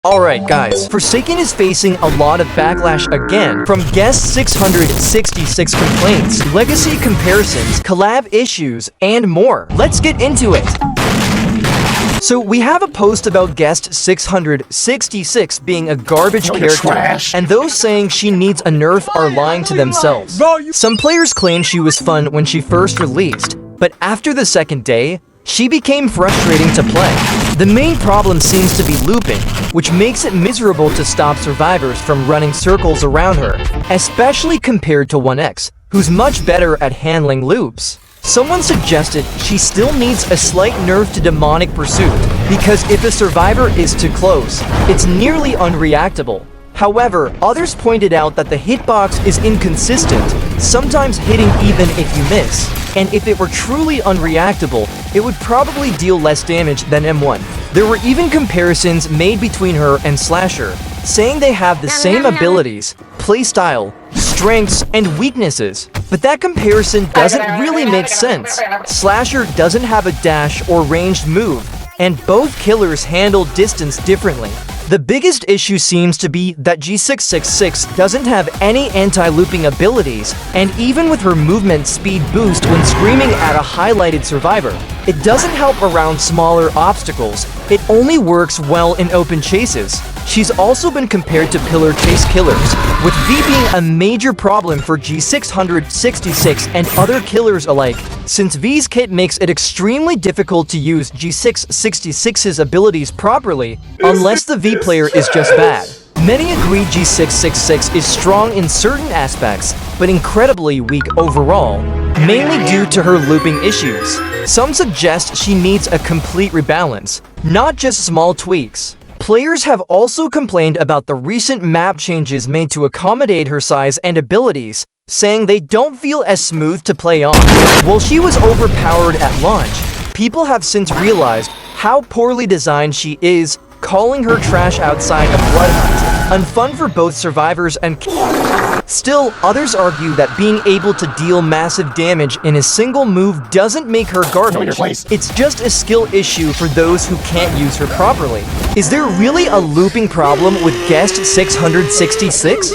Alright guys, Forsaken is facing a lot of backlash again from guest 666 complaints, legacy comparisons, collab issues, and more. Let's get into it! So we have a post about guest 666 being a garbage character, and those saying she needs a nerf are lying to themselves. Some players claim she was fun when she first released, but after the second day, she became frustrating to play. The main problem seems to be looping, which makes it miserable to stop survivors from running circles around her, especially compared to 1x, who's much better at handling loops. Someone suggested she still needs a slight nerf to Demonic Pursuit, because if a survivor is too close, it's nearly unreactable. However, others pointed out that the hitbox is inconsistent, sometimes hitting even if you miss, and if it were truly unreactable, it would probably deal less damage than M1. There were even comparisons made between her and Slasher, saying they have the same abilities, playstyle, strengths, and weaknesses. But that comparison doesn't really make sense. Slasher doesn't have a dash or ranged move, and both killers handle distance differently. The biggest issue seems to be that G666 doesn't have any anti-looping abilities, and even with her movement speed boost when screaming at a highlighted survivor, it doesn't help around smaller obstacles. It only works well in open chases. She's also been compared to pillar chase killers, with V being a major problem for G666 and other killers alike, since V's kit makes it extremely difficult to use G666's abilities properly, unless the V player is just bad. Many agree G666 is strong in certain aspects, but incredibly weak overall, mainly due to her looping issues. Some suggest she needs a complete rebalance, not just small tweaks. Players have also complained about the recent map changes made to accommodate her size and abilities, saying they don't feel as smooth to play on. While she was overpowered at launch, people have since realized how poorly designed she is, calling her trash outside of Bloodhunt, unfun for both survivors and Still, others argue that being able to deal massive damage in a single move doesn't make her garbage. It's just a skill issue for those who can't use her properly. Is there really a looping problem with guest 666?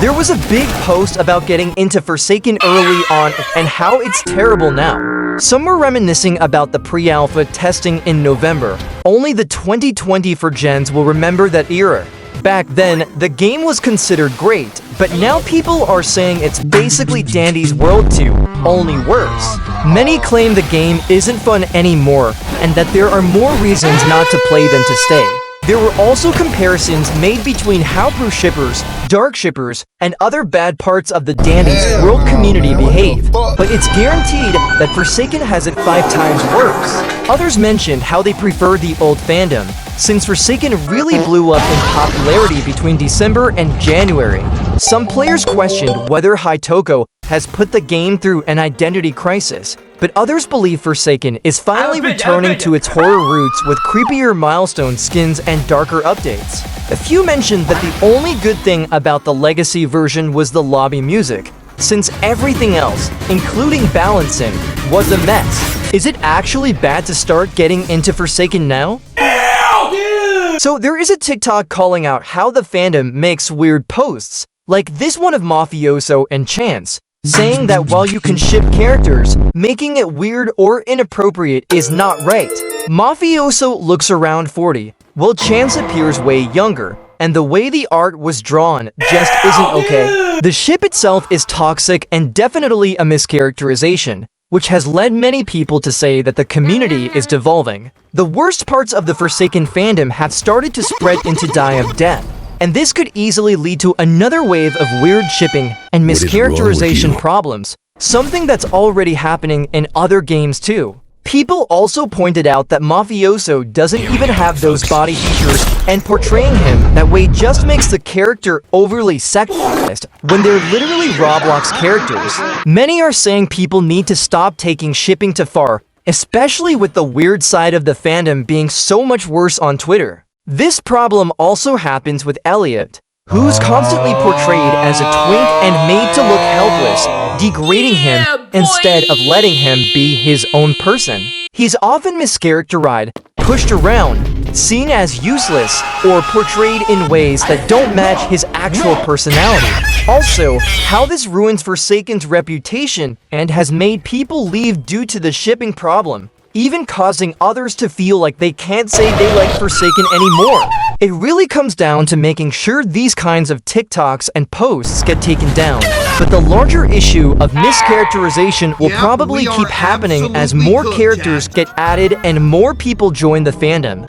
There was a big post about getting into Forsaken early on and how it's terrible now. Some were reminiscing about the pre-alpha testing in November. Only the 2020 for gens will remember that era. Back then, the game was considered great, but now people are saying it's basically Dandy's World 2, only worse. Many claim the game isn't fun anymore, and that there are more reasons not to play than to stay. There were also comparisons made between how pro shippers, dark shippers, and other bad parts of the Dandy's World community behave, but it's guaranteed that Forsaken has it 5 times worse. Others mentioned how they prefer the old fandom, since Forsaken really blew up in popularity between December and January. Some players questioned whether Hitoko has put the game through an identity crisis, but others believe Forsaken is finally returning to its horror roots with creepier milestone skins and darker updates. A few mentioned that the only good thing about the legacy version was the lobby music, since everything else, including balancing, was a mess. Is it actually bad to start getting into Forsaken now? So there is a TikTok calling out how the fandom makes weird posts, like this one of Mafioso and Chance, saying that while you can ship characters, making it weird or inappropriate is not right. Mafioso looks around 40, while Chance appears way younger, and the way the art was drawn just isn't okay. The ship itself is toxic and definitely a mischaracterization, which has led many people to say that the community is devolving. The worst parts of the Forsaken fandom have started to spread into Die of Death, and this could easily lead to another wave of weird shipping and mischaracterization problems, something that's already happening in other games too. People also pointed out that Mafioso doesn't even have those body features, and portraying him that way just makes the character overly sexualized when they're literally Roblox characters. Many are saying people need to stop taking shipping too far, especially with the weird side of the fandom being so much worse on Twitter. This problem also happens with Elliot, who's constantly portrayed as a twink and made to look helpless, degrading him instead of letting him be his own person. He's often mischaracterized, pushed around, seen as useless or portrayed in ways that don't match his actual personality. Also, how this ruins Forsaken's reputation and has made people leave due to the shipping problem, even causing others to feel like they can't say they like Forsaken anymore. It really comes down to making sure these kinds of TikToks and posts get taken down. But the larger issue of mischaracterization will probably keep happening as more characters get added and more people join the fandom.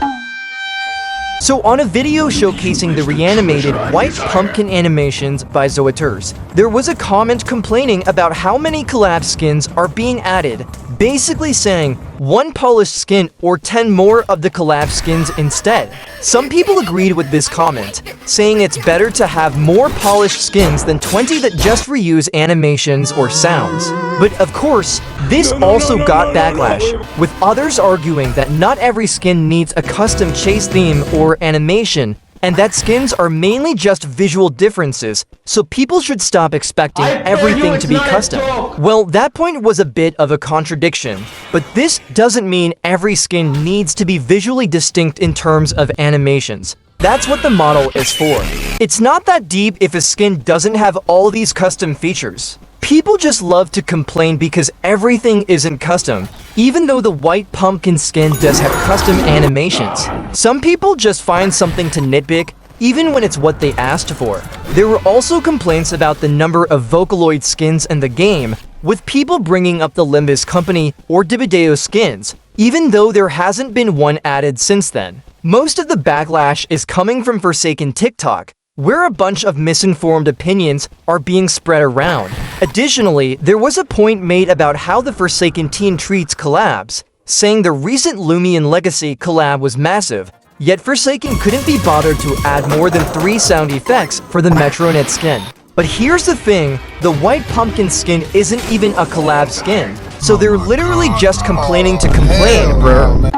So on a video showcasing the reanimated White Pumpkin animations by Zoeters, there was a comment complaining about how many collab skins are being added, basically saying 1 polished skin or 10 more of the collab skins instead. Some people agreed with this comment, saying it's better to have more polished skins than 20 that just reuse animations or sounds. But of course, this also got backlash, with others arguing that not every skin needs a custom chase theme or animation, and that skins are mainly just visual differences, so people should stop expecting everything to be custom. Well, that point was a bit of a contradiction, but this doesn't mean every skin needs to be visually distinct in terms of animations. That's what the model is for. It's not that deep if a skin doesn't have all these custom features. People just love to complain because everything isn't custom, even though the White Pumpkin skin does have custom animations. Some people just find something to nitpick, even when it's what they asked for. There were also complaints about the number of Vocaloid skins in the game, with people bringing up the Limbus Company or Dibideo skins, even though there hasn't been one added since then. Most of the backlash is coming from Forsaken TikTok, where a bunch of misinformed opinions are being spread around. Additionally, there was a point made about how the Forsaken team treats collabs, saying the recent Lumion Legacy collab was massive, yet Forsaken couldn't be bothered to add more than 3 sound effects for the Metronet skin. But here's the thing, the White Pumpkin skin isn't even a collab skin, so they're literally just complaining to complain, bro.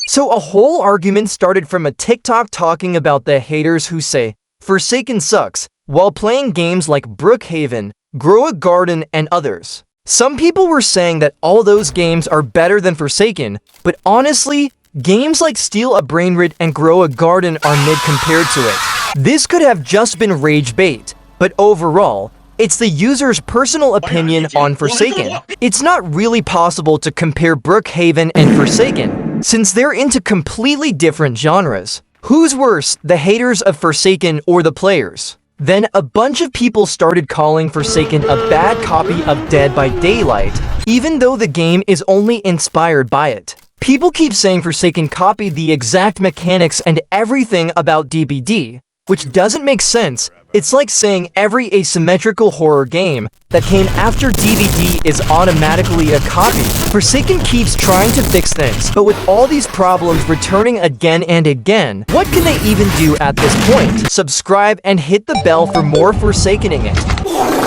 So a whole argument started from a TikTok talking about the haters who say Forsaken sucks while playing games like Brookhaven, Grow a Garden, and others. Some people were saying that all those games are better than Forsaken, but honestly, games like Steal a Brainrot and Grow a Garden are mid compared to it. This could have just been rage bait, but overall, it's the user's personal opinion on Forsaken. It's not really possible to compare Brookhaven and Forsaken, since they're into completely different genres. Who's worse, the haters of Forsaken or the players? Then a bunch of people started calling Forsaken a bad copy of Dead by Daylight, even though the game is only inspired by it. People keep saying Forsaken copied the exact mechanics and everything about DBD, which doesn't make sense. It's like saying every asymmetrical horror game that came after DVD is automatically a copy. Forsaken keeps trying to fix things, but with all these problems returning again and again, what can they even do at this point? Subscribe and hit the bell for more Forsakening it.